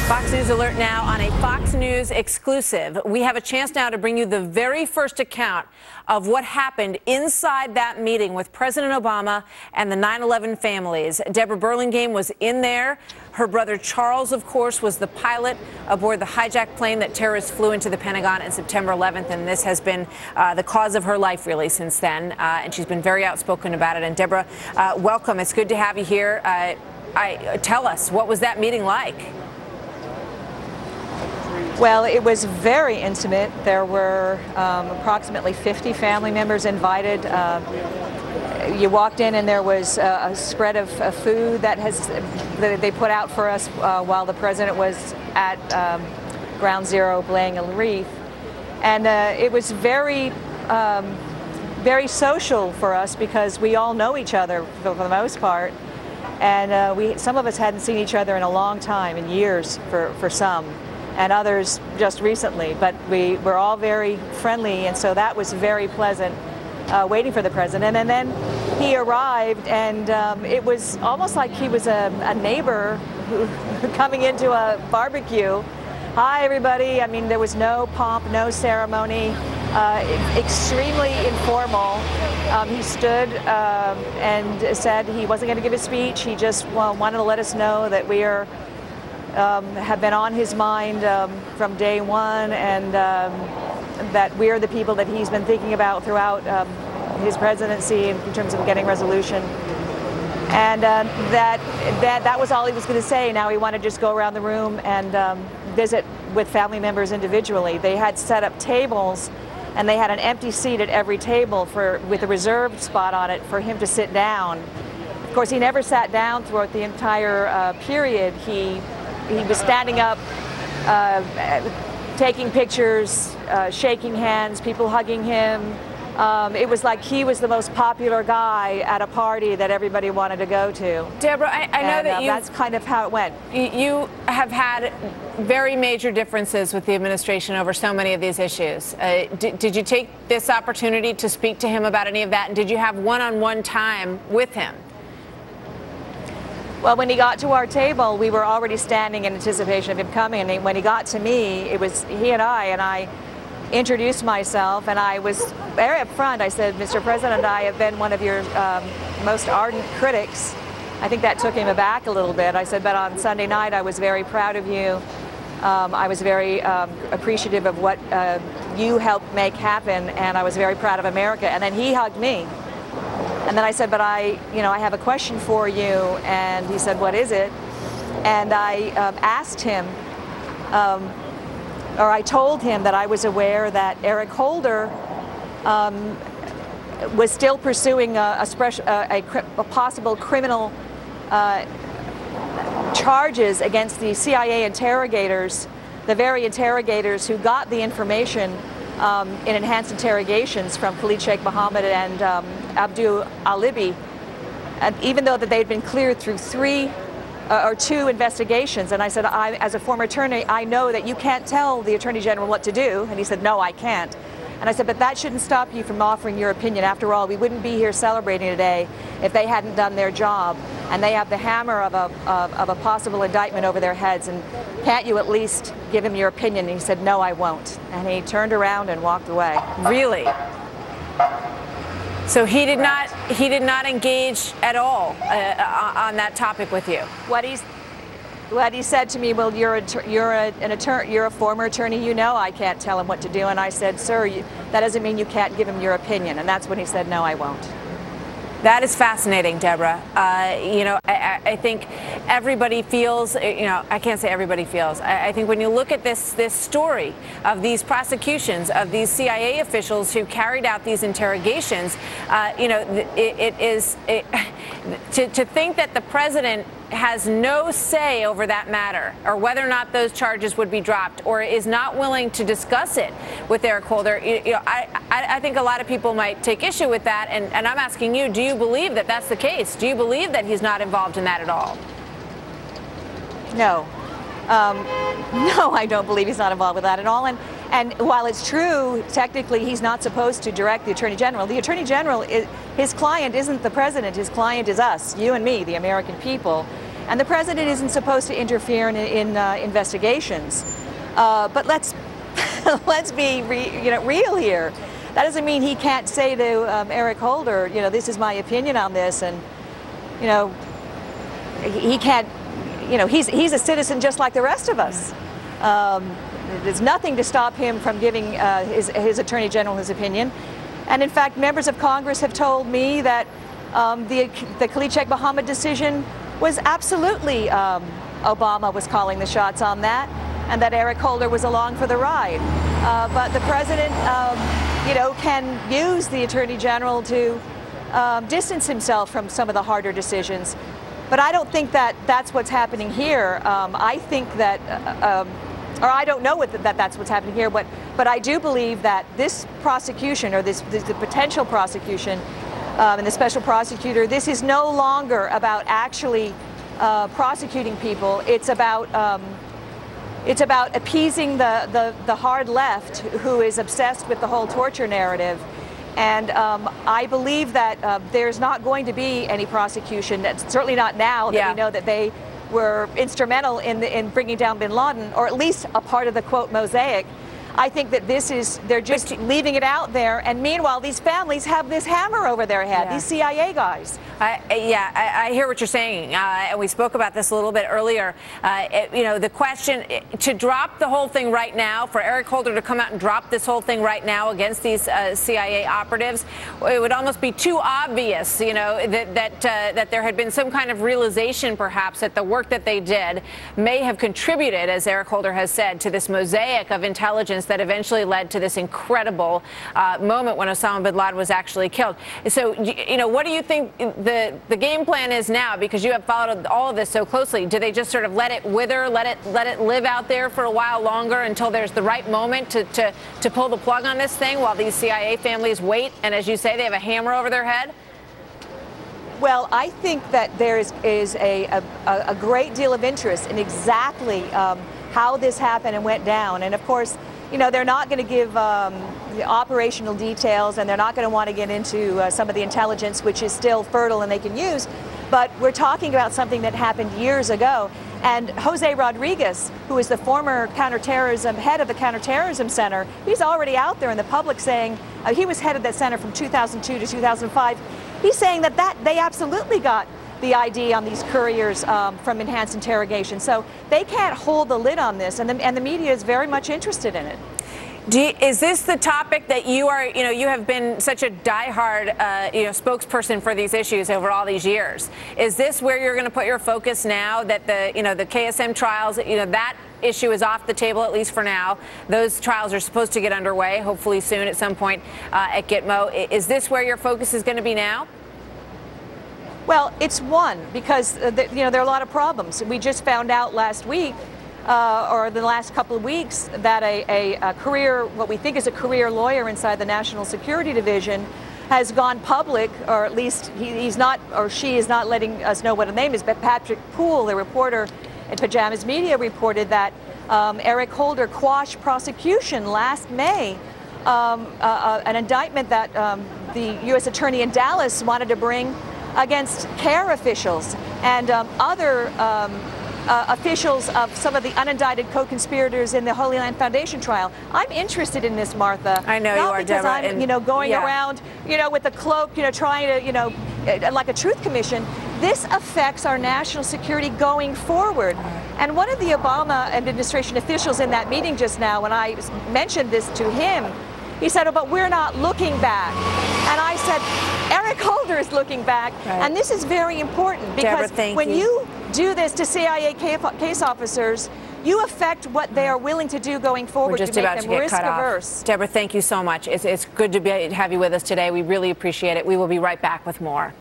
Fox News Alert now on a Fox News exclusive. We have a chance now to bring you the very first account of what happened inside that meeting with President Obama and the 9/11 families. Deborah Burlingame was in there. Her brother Charles, of course, was the pilot aboard the hijacked plane that terrorists flew into the Pentagon on September 11th, and this has been the cause of her life, really, since then. And she's been very outspoken about it. And Deborah, welcome. It's good to have you here. Tell us, what was that meeting like? Well, it was very intimate. There were approximately 50 family members invited. You walked in and there was a spread of food that they put out for us while the president was at Ground Zero laying a wreath. And it was very social for us because we all know each other for the most part. And some of us hadn't seen each other in a long time, in years for some, and others just recently, but we were all very friendly, and so that was very pleasant waiting for the president. And then he arrived, and it was almost like he was a neighbor coming into a barbecue. Hi, everybody. I mean, there was no pomp, no ceremony, extremely informal. He stood and said he wasn't going to give a speech. He just wanted to let us know that we are have been on his mind from day one, and that we're the people that he's been thinking about throughout his presidency in terms of getting resolution. And that was all he was going to say. Now he wanted to just go around the room and visit with family members individually. They had set up tables, and they had an empty seat at every table with a reserved spot on it for him to sit down. Of course, he never sat down throughout the entire period. He was standing up, taking pictures, shaking hands, people hugging him. It was like he was the most popular guy at a party that everybody wanted to go to. Deborah, I know that that's kind of how it went. You have had very major differences with the administration over so many of these issues. Did you take this opportunity to speak to him about any of that, and did you have one-on-one time with him? Well, when he got to our table, we were already standing in anticipation of him coming, and when he got to me, it was he and I introduced myself, and I was very upfront. I said, Mr. President, I have been one of your most ardent critics. I think that took him aback a little bit. I said, but on Sunday night, I was very proud of you. I was very appreciative of what you helped make happen, and I was very proud of America. And then he hugged me. And then I said, but I have a question for you. And he said, what is it? And I asked him, or I told him that I was aware that Eric Holder was still pursuing a possible criminal charges against the CIA interrogators, the very interrogators who got the information in enhanced interrogations from Khalid Sheikh Mohammed and Abdul Alibi, and even though that they'd been cleared through two investigations. And I said, as a former attorney, I know that you can't tell the Attorney General what to do. And he said, no, I can't. And I said, but that shouldn't stop you from offering your opinion. After all, we wouldn't be here celebrating today if they hadn't done their job. And they have the hammer of a possible indictment over their heads. And can't you at least give him your opinion? And he said, no, I won't. And he turned around and walked away. Really? So he did not engage at all on that topic with you. What he said to me, well, you're a former attorney, you know I can't tell him what to do. And I said, sir, that doesn't mean you can't give him your opinion. And that's when he said, no, I won't. That is fascinating, Deborah. I think everybody feels, I can't say everybody feels. I think when you look at this story of these prosecutions, of these CIA officials who carried out these interrogations, to think that the president has no say over that matter, or whether or not those charges would be dropped, or is not willing to discuss it with Eric Holder. I think a lot of people might take issue with that, and I'm asking you, do you believe that that's the case? Do you believe that he's not involved in that at all? No. No, I don't believe he's not involved with that at all. And while it's true, technically, he's not supposed to direct the Attorney General. The Attorney General, his client isn't the president. His client is us, you and me, the American people. And the president isn't supposed to interfere in investigations. But let's let's be real here. That doesn't mean he can't say to Eric Holder, this is my opinion on this, and he can't. He's a citizen just like the rest of us. There's nothing to stop him from giving his Attorney General his opinion. And in fact, members of Congress have told me that the Khalid Sheikh Mohammed decision was absolutely Obama was calling the shots on that, and that Eric Holder was along for the ride. But the president, can use the Attorney General to distance himself from some of the harder decisions. But I don't think that that's what's happening here. I think that, or I don't know that's what's happening here, but I do believe that this prosecution, or the potential prosecution, and the special prosecutor, this is no longer about actually prosecuting people. It's about appeasing the hard left, who is obsessed with the whole torture narrative. And I believe that there's not going to be any prosecution. Certainly not now that we know that they were instrumental in bringing down bin Laden, or at least a part of the, quote, mosaic. I think that they're just leaving it out there, and meanwhile these families have this hammer over their head, these CIA guys. I hear what you're saying, and we spoke about this a little bit earlier. The question, to drop the whole thing right now, for Eric Holder to come out and drop this whole thing right now against these CIA operatives, it would almost be too obvious, that there had been some kind of realization, perhaps, that the work that they did may have contributed, as Eric Holder has said, to this mosaic of intelligence that eventually led to this incredible moment when Osama bin Laden was actually killed. So, what do you think the game plan is now? Because you have followed all of this so closely. Do they just sort of let it wither, let it live out there for a while longer until there's the right moment to pull the plug on this thing, while these CIA families wait, and as you say, they have a hammer over their head? Well, I think that there is a great deal of interest in exactly how this happened and went down. And of course, they're not going to give the operational details, and they're not going to want to get into some of the intelligence, which is still fertile and they can use. But we're talking about something that happened years ago. And Jose Rodriguez, who is the former head of the Counterterrorism Center, he's already out there in the public saying, he was head of that center from 2002 to 2005. He's saying that they absolutely got the ID on these couriers from enhanced interrogation. So they can't hold the lid on this, and the media is very much interested in it. Is this the topic that you are, you have been such a diehard, spokesperson for these issues over all these years? Is this where you're going to put your focus now that the KSM trials, that issue is off the table, at least for now? Those trials are supposed to get underway, hopefully soon at some point at Gitmo. Is this where your focus is going to be now? Well, it's one, because there are a lot of problems. We just found out last week, or the last couple of weeks, that a career, what we think is a career lawyer inside the National Security Division, has gone public, or at least he's not, or she is not letting us know what her name is, but Patrick Poole, the reporter at Pajamas Media, reported that Eric Holder quashed prosecution last May, an indictment that the U.S. Attorney in Dallas wanted to bring against CARE officials and other officials of some of the unindicted co-conspirators in the Holy Land Foundation trial. I'm interested in this, Martha. I know you are, Deborah. Not because I'm, going around, with the cloak, trying to, like a truth commission. This affects our national security going forward. And one of the Obama administration officials in that meeting just now, when I mentioned this to him, he said, "Oh, but we're not looking back." And I said, Eric Holder is looking back. Right. And this is very important, because Deborah, when you do this to CIA case officers, you affect what they are willing to do going forward. We're just to make about them to get risk cut averse. off. Deborah, thank you so much. It's good to have you with us today. We really appreciate it. We will be right back with more.